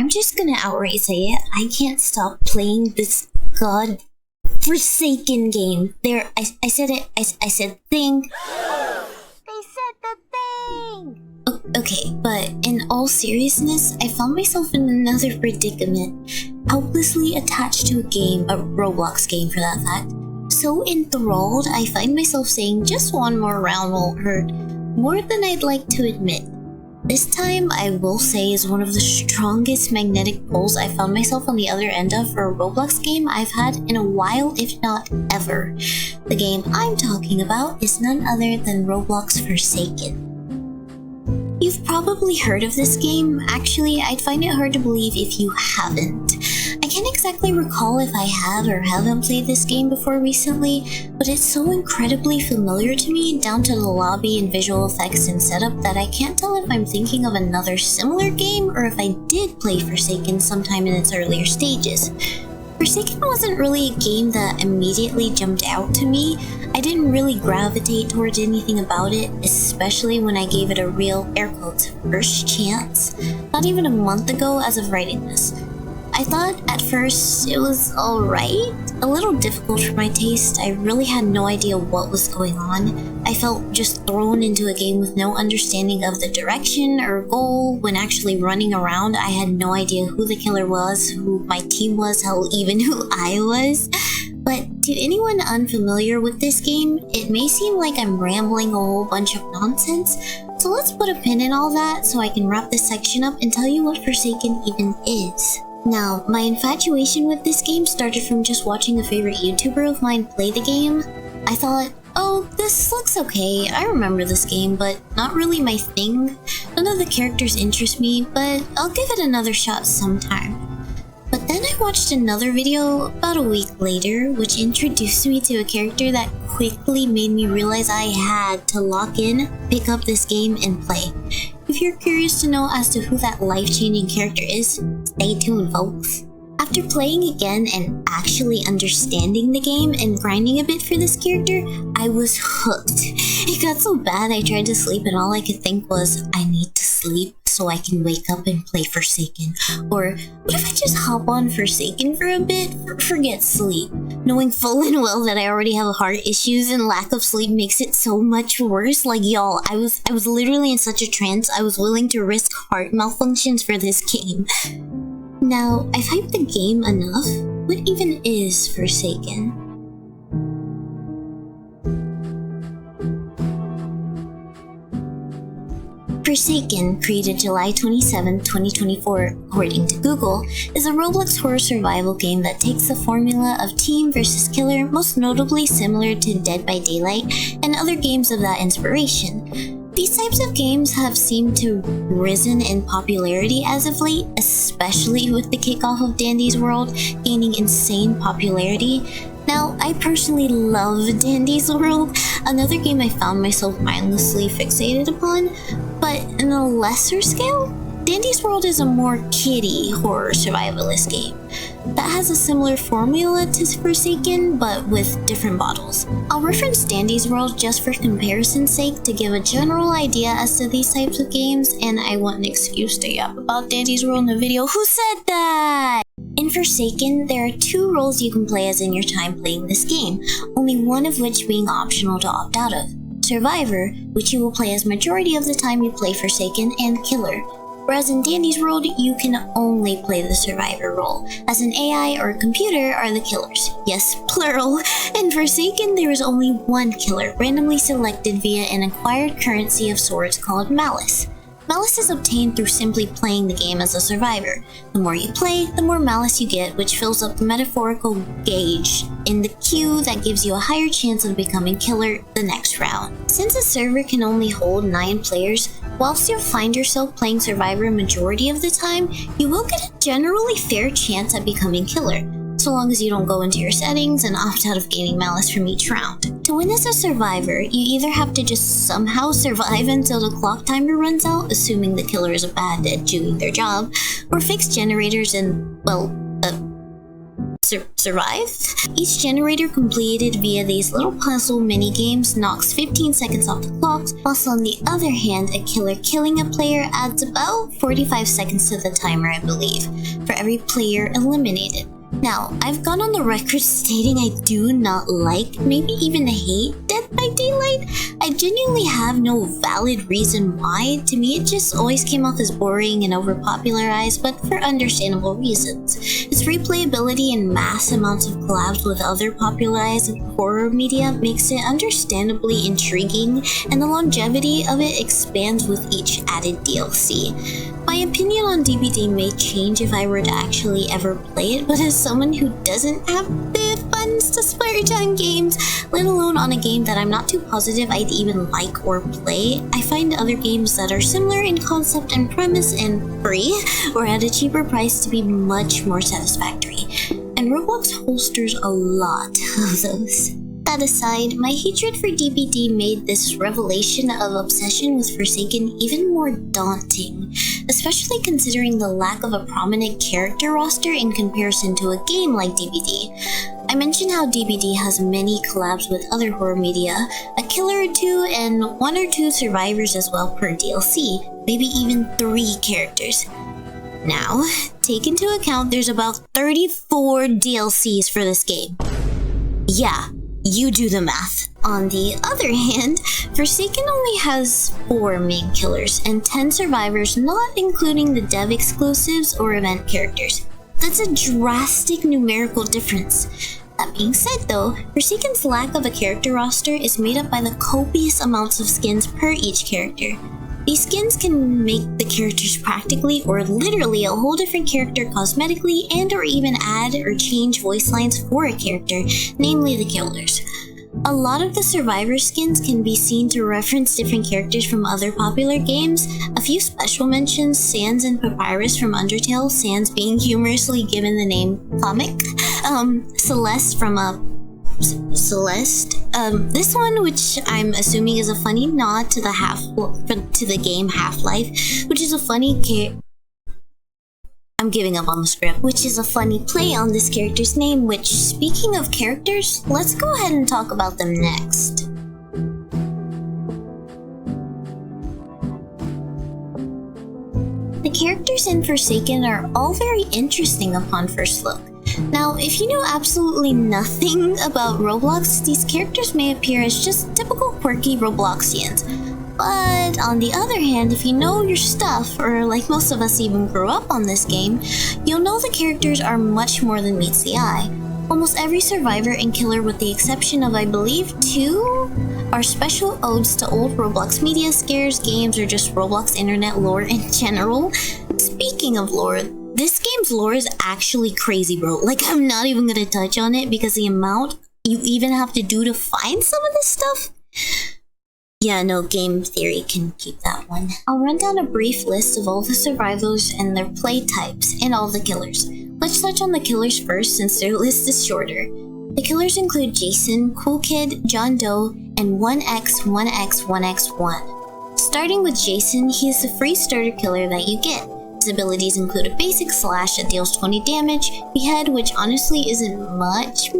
I'm just gonna outright say it. I can't stop playing this god-forsaken game. There, I said it. I said thing. They said the thing! Okay, but in all seriousness, I found myself in another predicament. Helplessly attached to a game, a Roblox game for that fact. So enthralled, I find myself saying just one more round won't hurt, more than I'd like to admit. This time, I will say, is one of the strongest magnetic pulls I found myself on the other end of for a Roblox game I've had in a while, if not ever. The game I'm talking about is none other than Roblox Forsaken. You've probably heard of this game. Actually, I'd find it hard to believe if you haven't. I can't exactly recall if I have or haven't played this game before recently, but it's so incredibly familiar to me, down to the lobby and visual effects and setup, that I can't tell if I'm thinking of another similar game or if I did play Forsaken sometime in its earlier stages. Forsaken wasn't really a game that immediately jumped out to me. I didn't really gravitate towards anything about it, especially when I gave it a real, air quotes, first chance, not even a month ago as of writing this. I thought at first it was alright, a little difficult for my taste. I really had no idea what was going on. I felt just thrown into a game with no understanding of the direction or goal. When actually running around, I had no idea who the killer was, who my team was, hell, even who I was. But to anyone unfamiliar with this game, it may seem like I'm rambling a whole bunch of nonsense, so let's put a pin in all that so I can wrap this section up and tell you what Forsaken even is. Now, my infatuation with this game started from just watching a favorite YouTuber of mine play the game. I thought, oh, this looks okay, I remember this game, but not really my thing. None of the characters interest me, but I'll give it another shot sometime. But then I watched another video about a week later, which introduced me to a character that quickly made me realize I had to lock in, pick up this game, and play. If you're curious to know as to who that life-changing character is, stay tuned, folks. After playing again and actually understanding the game and grinding a bit for this character, I was hooked. It got so bad I tried to sleep and all I could think was, I need to sleep so I can wake up and play Forsaken. Or, what if I just hop on Forsaken for a bit? Forget sleep. Knowing full and well that I already have heart issues and lack of sleep makes it so much worse. Like, y'all, I was literally in such a trance, I was willing to risk heart malfunctions for this game. Now, I've hyped the game enough. What even is Forsaken? Forsaken, created July 27, 2024, according to Google, is a Roblox horror survival game that takes the formula of team versus killer, most notably similar to Dead by Daylight and other games of that inspiration. These types of games have seemed to risen in popularity as of late, especially with the kickoff of Dandy's World gaining insane popularity. Now, I personally love Dandy's World, another game I found myself mindlessly fixated upon, but in a lesser scale, Dandy's World is a more kiddie horror survivalist game that has a similar formula to Forsaken, but with different models. I'll reference Dandy's World just for comparison's sake to give a general idea as to these types of games, and I want an excuse to yap about Dandy's World in the video. Who said that? In Forsaken, there are 2 roles you can play as in your time playing this game, only one of which being optional to opt out of. Survivor, which you will play as majority of the time you play Forsaken, and Killer. Whereas in Dandy's World, you can only play the Survivor role, as an AI or a computer are the killers. Yes, plural. In Forsaken, there is only one killer, randomly selected via an acquired currency of sorts called Malice. Malice is obtained through simply playing the game as a survivor. The more you play, the more malice you get, which fills up the metaphorical gauge in the queue that gives you a higher chance of becoming killer the next round. Since a server can only hold 9 players, whilst you'll find yourself playing survivor majority of the time, you will get a generally fair chance at becoming killer, so long as you don't go into your settings and opt out of gaining malice from each round. To win as a survivor, you either have to just somehow survive until the clock timer runs out, assuming the killer is bad at doing their job, or fix generators and, well, survive? Each generator completed via these little puzzle mini games knocks 15 seconds off the clock, whilst on the other hand, a killer killing a player adds about 45 seconds to the timer, I believe, for every player eliminated. Now, I've gone on the record stating I do not like, maybe even hate Dead by Daylight. I genuinely have no valid reason why. To me, it just always came off as boring and overpopularized, but for understandable reasons. Its replayability and mass amounts of collabs with other popularized horror media makes it understandably intriguing, and the longevity of it expands with each added DLC. My opinion on DBD may change if I were to actually ever play it, but as someone who doesn't have the funds to splurge on games, let alone on a game that I'm not too positive I'd even like or play, I find other games that are similar in concept and premise and free, or at a cheaper price, to be much more satisfactory. And Roblox holsters a lot of those. That aside, my hatred for DBD made this revelation of obsession with Forsaken even more daunting, especially considering the lack of a prominent character roster in comparison to a game like DBD. I mentioned how DBD has many collabs with other horror media, a killer or two, and 1 or 2 survivors as well per DLC, maybe even 3 characters. Now, take into account there's about 34 DLCs for this game. Yeah. You do the math. On the other hand, Forsaken only has 4 main killers and 10 survivors, not including the dev exclusives or event characters. That's a drastic numerical difference. That being said though, Forsaken's lack of a character roster is made up by the copious amounts of skins per each character. These skins can make the characters practically or literally a whole different character cosmetically, and or even add or change voice lines for a character, namely the killers. A lot of the survivor skins can be seen to reference different characters from other popular games. A few special mentions, Sans and Papyrus from Undertale, Sans being humorously given the name Comic, Celeste from Celeste. This one, which I'm assuming is a funny nod to the game Half-Life, which is a funny I'm giving up on the script, which is a funny play on this character's name, which, speaking of characters, let's go ahead and talk about them next. The characters in Forsaken are all very interesting upon first look. Now, if you know absolutely nothing about Roblox, these characters may appear as just typical quirky Robloxians. But on the other hand, if you know your stuff, or like most of us even grew up on this game, you'll know the characters are much more than meets the eye. Almost every survivor and killer, with the exception of I believe 2, are special odes to old Roblox media, scares, games, or just Roblox internet lore in general. Speaking of lore, this game's lore is actually crazy, bro. Like, I'm not even gonna touch on it because the amount you even have to do to find some of this stuff. Yeah, no, game theory can keep that one. I'll run down a brief list of all the survivors and their play types, and all the killers. Let's touch on the killers first, since their list is shorter. The killers include Jason, Cool Kid, John Doe, and 1x, 1x, 1x1. Starting with Jason, he is the free starter killer that you get. His abilities include a basic slash that deals 20 damage, behead, which honestly isn't much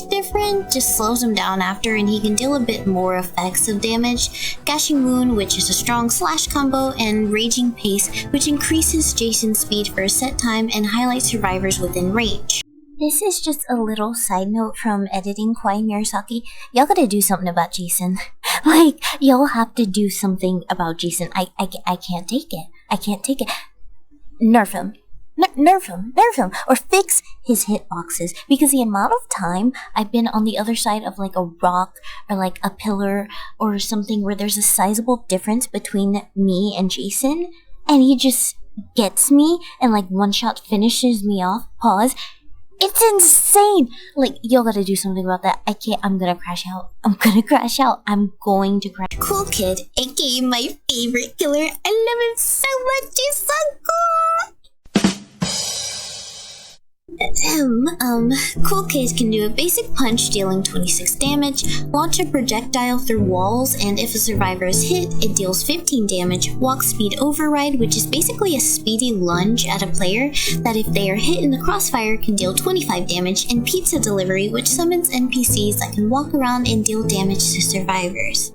different, just slows him down after, and he can deal a bit more effects of damage, gashing wound, which is a strong slash combo, and raging pace, which increases Jason's speed for a set time and highlights survivors within range. This is just a little side note from editing Kwai Murasaki. Y'all gotta do something about Jason. Like, y'all have to do something about Jason. I can't take it. I can't take it. Nerf him. Nerf him. Or fix his hitboxes. Because the amount of time I've been on the other side of like a rock or like a pillar or something where there's a sizable difference between me and Jason, and he just gets me and like one shot finishes me off. Pause. It's insane! Like, y'all gotta do something about that. I can't. I'm gonna crash out. I'm going to crash. Cool Kid, aka my favorite killer. I love him so much. He's so cool! Cool Kid can do a basic punch dealing 26 damage, launch a projectile through walls, and if a survivor is hit, it deals 15 damage, walk speed override, which is basically a speedy lunge at a player that if they are hit in the crossfire can deal 25 damage, and pizza delivery, which summons NPCs that can walk around and deal damage to survivors.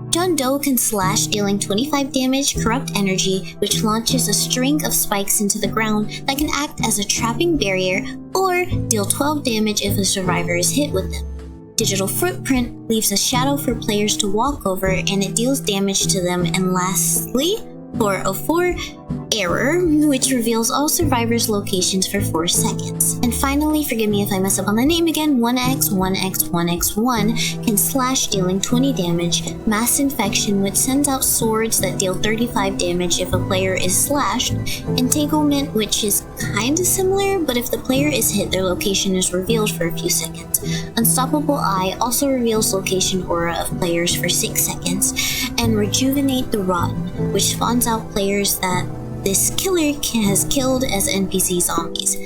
John Doe can slash, dealing 25 damage, corrupt energy, which launches a string of spikes into the ground that can act as a trapping barrier or deal 12 damage if a survivor is hit with them. Digital Footprint leaves a shadow for players to walk over and it deals damage to them. And lastly, 404 Error, which reveals all survivors' locations for 4 seconds. And finally, forgive me if I mess up on the name again, 1x1x1x1 can slash, dealing 20 damage, Mass Infection, which sends out swords that deal 35 damage if a player is slashed, Entanglement, which is kinda similar, but if the player is hit, their location is revealed for a few seconds. Unstoppable Eye also reveals location aura of players for 6 seconds, and Rejuvenate the Rotten, which spawns out players that this killer has killed as NPC zombies.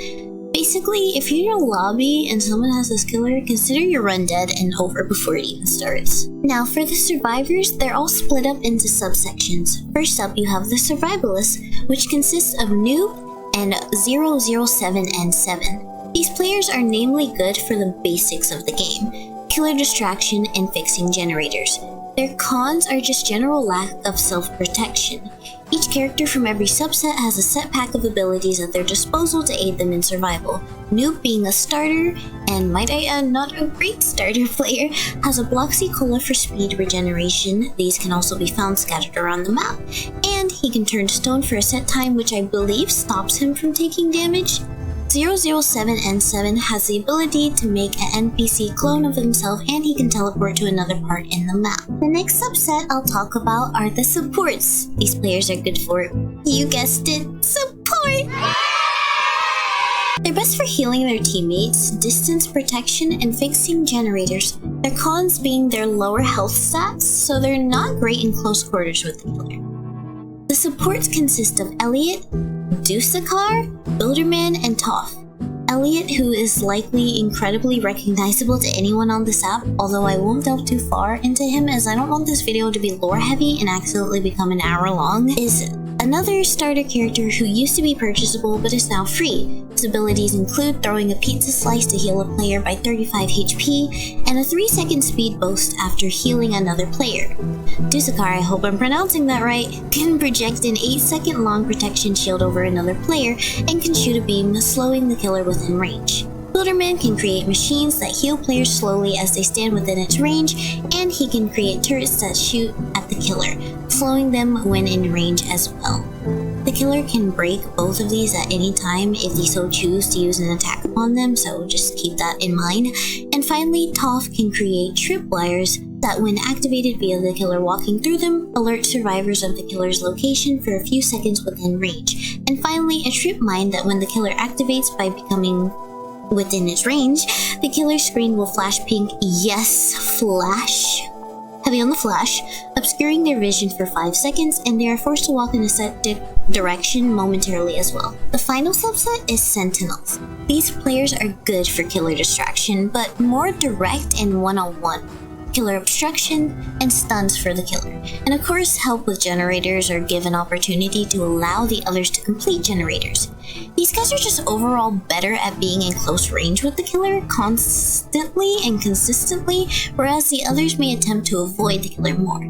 Basically, if you're in a lobby and someone has this killer, consider your run dead and over before it even starts. Now for the survivors, they're all split up into subsections. First up, you have the Survivalists, which consists of Noob and 007 and 7. These players are namely good for the basics of the game, killer distraction and fixing generators. Their cons are just general lack of self-protection. Each character from every subset has a set pack of abilities at their disposal to aid them in survival. Noob, being a starter, and might I add not a great starter player, has a Bloxy Cola for speed regeneration. These can also be found scattered around the map. And he can turn to stone for a set time, which I believe stops him from taking damage. 007 and 7 has the ability to make an NPC clone of himself, and he can teleport to another part in the map. The next subset I'll talk about are the supports. These players are good for, you guessed it, support! They're best for healing their teammates, distance protection, and fixing generators. Their cons being their lower health stats, so they're not great in close quarters with the killer. The supports consist of Elliot, Dusakar, Builderman, and Toph. Elliot, who is likely incredibly recognizable to anyone on this app, although I won't delve too far into him as I don't want this video to be lore heavy and accidentally become an hour long, is another starter character who used to be purchasable but is now free. His abilities include throwing a pizza slice to heal a player by 35 HP and a 3-second speed boost after healing another player. Dusakar, I hope I'm pronouncing that right, can project an 8-second long protection shield over another player and can shoot a beam, slowing the killer within range. Builderman can create machines that heal players slowly as they stand within its range, and he can create turrets that shoot at the killer, slowing them when in range as well. The killer can break both of these at any time if they so choose to use an attack upon them, so just keep that in mind. And finally, Toph can create tripwires that, when activated via the killer walking through them, alert survivors of the killer's location for a few seconds within range. And finally, a trip mine that, when the killer activates by becoming within its range, the killer's screen will flash pink, yes, flash, heavy on the flash, obscuring their vision for 5 seconds, and they are forced to walk in a set direction momentarily as well. The final subset is Sentinels. These players are good for killer distraction, but more direct and one-on-one, killer obstruction, and stuns for the killer. And of course, help with generators or give an opportunity to allow the others to complete generators. These guys are just overall better at being in close range with the killer constantly and consistently, whereas the others may attempt to avoid the killer more.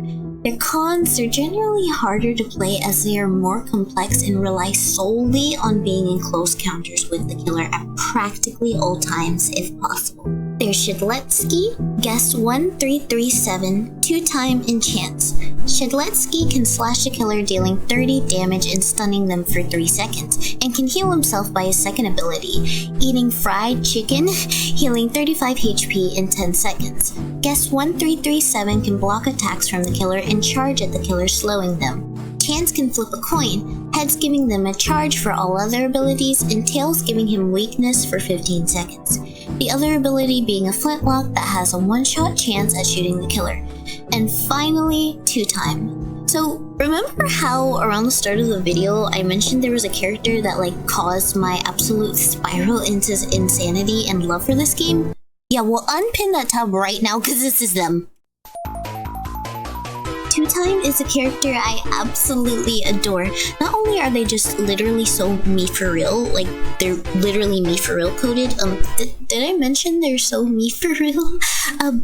Their cons are generally harder to play as they are more complex and rely solely on being in close counters with the killer at practically all times if possible. There's Shedletsky, guest 1337, 2-time enchants. Shedletsky can slash a killer dealing 30 damage and stunning them for 3 seconds, and can heal himself by his second ability, eating fried chicken, healing 35 HP in 10 seconds. Guest 1337 can block attacks from the killer and charge at the killer, slowing them. Chance can flip a coin, heads giving them a charge for all other abilities, and tails giving him weakness for 15 seconds. The other ability being a flintlock that has a one-shot chance at shooting the killer. And finally, 2-time. So Remember how around the start of the video I mentioned there was a character that like caused my absolute spiral into insanity and love for this game? Yeah, we'll unpin that tab right now because this is them. Two-Time is a character I absolutely adore. Not only are they just literally so me for real, like they're literally me for real coded. Did I mention they're so me for real?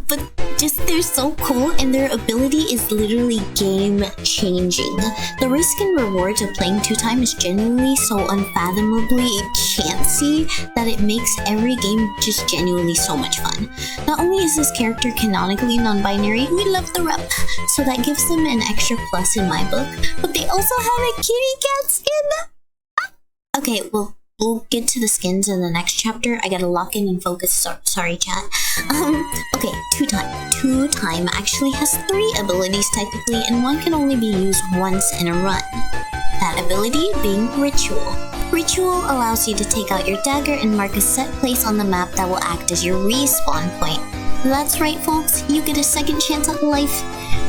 But just they're so cool and their ability is literally game changing. The risk and rewards of playing Two-Time is genuinely so unfathomably chancy that it makes every game just genuinely so much fun. Not only is this character canonically non-binary, we love the rep, so that gives them an extra plus in my book, but they also have a kitty cat skin. Okay, well, we'll get to the skins in the next chapter. I gotta lock in and focus. Sorry, chat. Okay, Two-Time actually has 3 abilities technically, and one can only be used once in a run. That ability being Ritual. Ritual allows you to take out your dagger and mark a set place on the map that will act as your respawn point. That's right, folks, you get a second chance at life.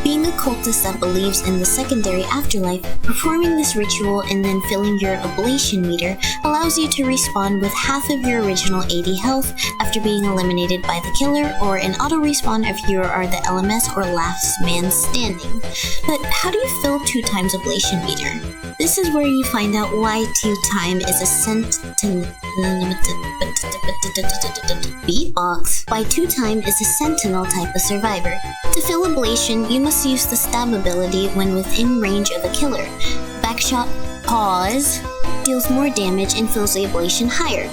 Being a cultist that believes in the secondary afterlife, performing this ritual and then filling your oblation meter allows you to respawn with half of your original 80 health after being eliminated by the killer, or an auto respawn if you are the LMS or last man standing. But how do you fill Two-Time's oblation meter? This is where you find out why Two-Time is a beatbox. Why Two-Time is a sentinel type of survivor. To fill oblation, you must use the stab ability when within range of a killer. Backshot pause deals more damage and fills the ablation higher,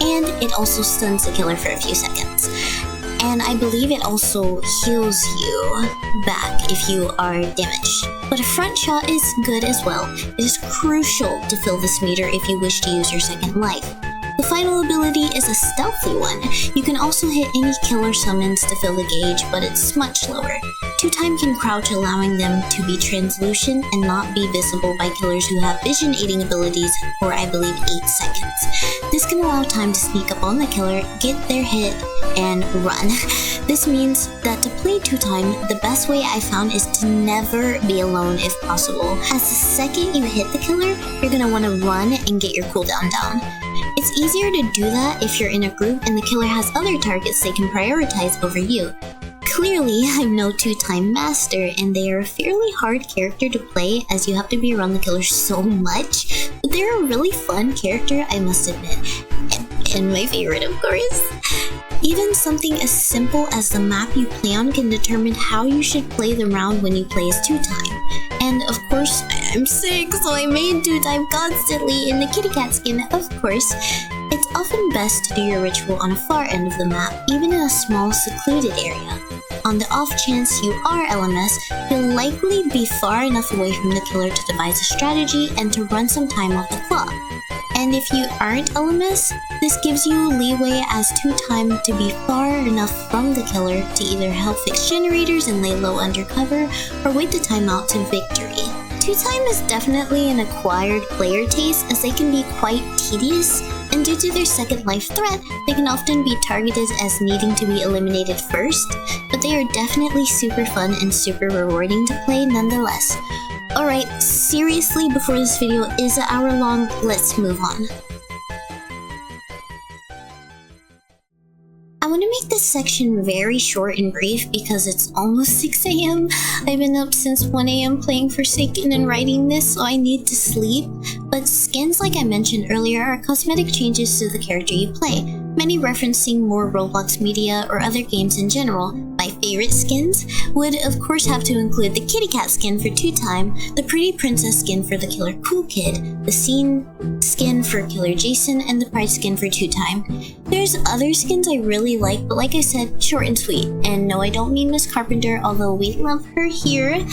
and it also stuns the killer for a few seconds. And I believe it also heals you back if you are damaged. But a front shot is good as well. It is crucial to fill this meter if you wish to use your second life. The final ability is a stealthy one. You can also hit any killer summons to fill the gauge, but it's much lower. Two-Time can crouch, allowing them to be translucent and not be visible by killers who have vision aiding abilities for, I believe, 8 seconds. This can allow time to sneak up on the killer, get their hit, and run. This means that to play Two-Time, the best way I found is to never be alone if possible, as the second you hit the killer, you're gonna want to run and get your cooldown down. It's easier to do that if you're in a group and the killer has other targets they can prioritize over you. Clearly, I'm no Two-Time master, and they are a fairly hard character to play as you have to be around the killer so much, but they're a really fun character, I must admit. And my favorite, of course. Even something as simple as the map you play on can determine how you should play the round when you play as Two-Time. And of course, I'm sick, so I made Two-Time constantly in the kitty cat skin, of course. It's often best to do your ritual on a far end of the map, even in a small secluded area. On the off chance you are LMS, you'll likely be far enough away from the killer to devise a strategy and to run some time off the clock. And if you aren't LMS, this gives you leeway as Two-Time to be far enough from the killer to either help fix generators and lay low undercover, or wait the time out to victory. Two-Time is definitely an acquired player taste, as they can be quite tedious, and due to their second life threat, they can often be targeted as needing to be eliminated first, but they are definitely super fun and super rewarding to play nonetheless. Alright, seriously, before this video is an hour long, let's move on. I want to make this section very short and brief because it's almost 6 AM. I've been up since 1 AM playing Forsaken and writing this, so I need to sleep. But skins, like I mentioned earlier, are cosmetic changes to the character you play, many referencing more Roblox media or other games in general. My favorite skins would of course have to include the kitty cat skin for Two-Time, the pretty princess skin for the killer cool kid, the scene skin for killer Jason, and the pride skin for Two-Time. There's other skins I really like, but like I said, short and sweet. And no, I don't mean Miss Carpenter, although we love her here.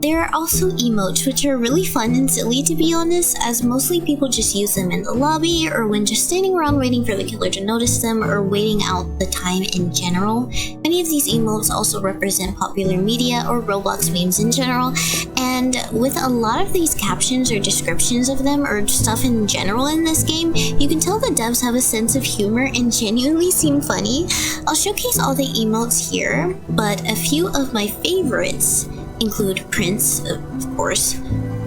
There are also emotes, which are really fun and silly to be honest, as mostly people just use them in the lobby or when just standing around waiting for the killer to notice them or waiting out the time in general. Many of these emotes also represent popular media or Roblox memes in general, and with a lot of these captions or descriptions of them or stuff in general in this game, you can tell the devs have a sense of humor and genuinely seem funny. I'll showcase all the emotes here, but a few of my favorites include Prince, of course,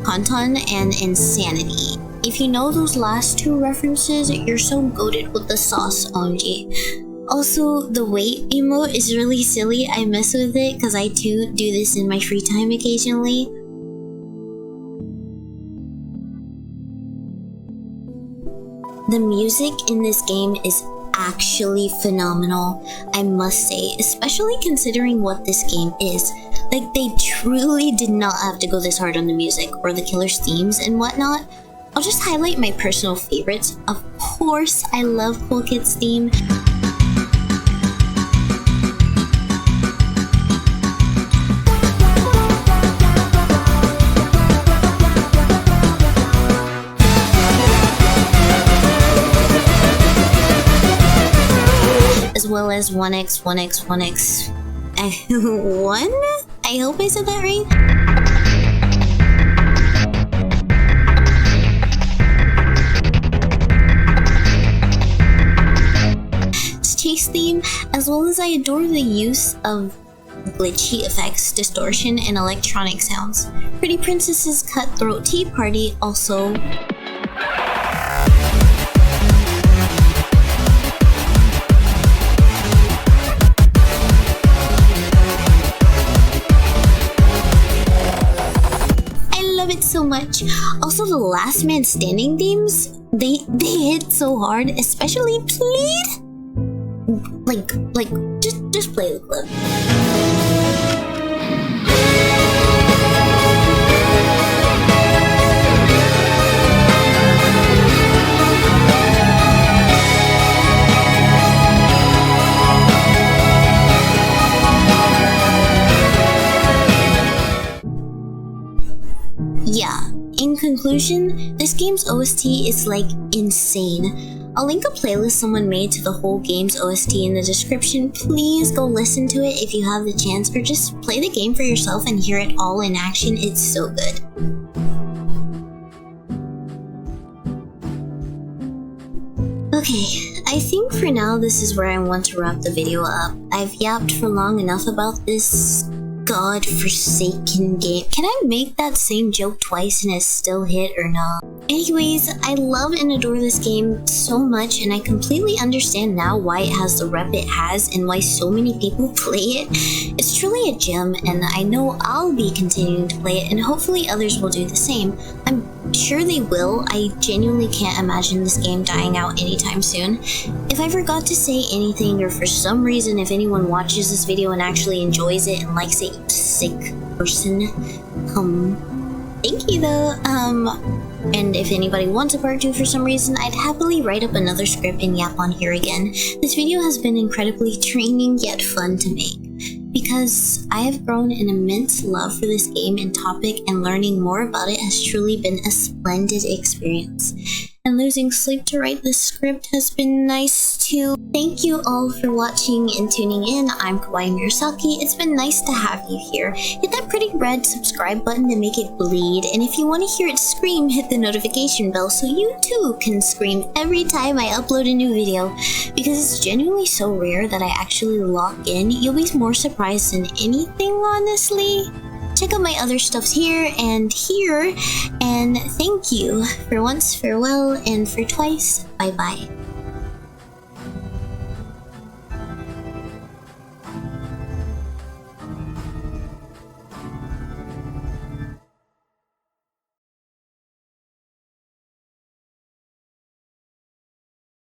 Kanton, and Insanity. If you know those last two references, you're so goated with the sauce, OMG. Also, the wait emote is really silly. I mess with it because I too do this in my free time occasionally. The music in this game is actually phenomenal, I must say, especially considering what this game is. Like, they truly did not have to go this hard on the music or the killer's themes and whatnot. I'll just highlight my personal favorites. Of course, I love Cool Kid's theme. As well as 1x, 1x, 1x, 1? I hope I said that right. Chase theme, as well as I adore the use of glitchy effects, distortion, and electronic sounds. Pretty Princess's Cutthroat Tea Party also. It so much. Also, the Last Man Standing themes, they hit so hard, especially Plead. Like just play the clip. Yeah, in conclusion, this game's OST is like insane. I'll link a playlist someone made to the whole game's OST in the description. Please go listen to it if you have the chance, or just play the game for yourself and hear it all in action. It's so good. Okay, I think for now this is where I want to wrap the video up. I've yapped for long enough about this god-forsaken game. Can I make that same joke twice and it still hit or not? Anyways, I love and adore this game so much, and I completely understand now why it has the rep it has and why so many people play it. It's truly a gem, and I know I'll be continuing to play it, and hopefully others will do the same. I'm sure they will. I genuinely can't imagine this game dying out anytime soon. If I forgot to say anything, or for some reason if anyone watches this video and actually enjoys it and likes it, you sick person, thank you though. And if anybody wants a part 2 for some reason, I'd happily write up another script and yap on here again. This video has been incredibly draining yet fun to make, because I have grown an immense love for this game and topic, and learning more about it has truly been a splendid experience. And losing sleep to write this script has been nice too. Thank you all for watching and tuning in. I'm Kawaii Murasaki. It's been nice to have you here. Hit that pretty red subscribe button to make it bleed, and if you want to hear it scream, hit the notification bell so you too can scream every time I upload a new video, because it's genuinely so rare that I actually lock in. You'll be more surprised than anything, honestly. Check out my other stuffs here, and thank you for once, farewell, and for twice, bye bye.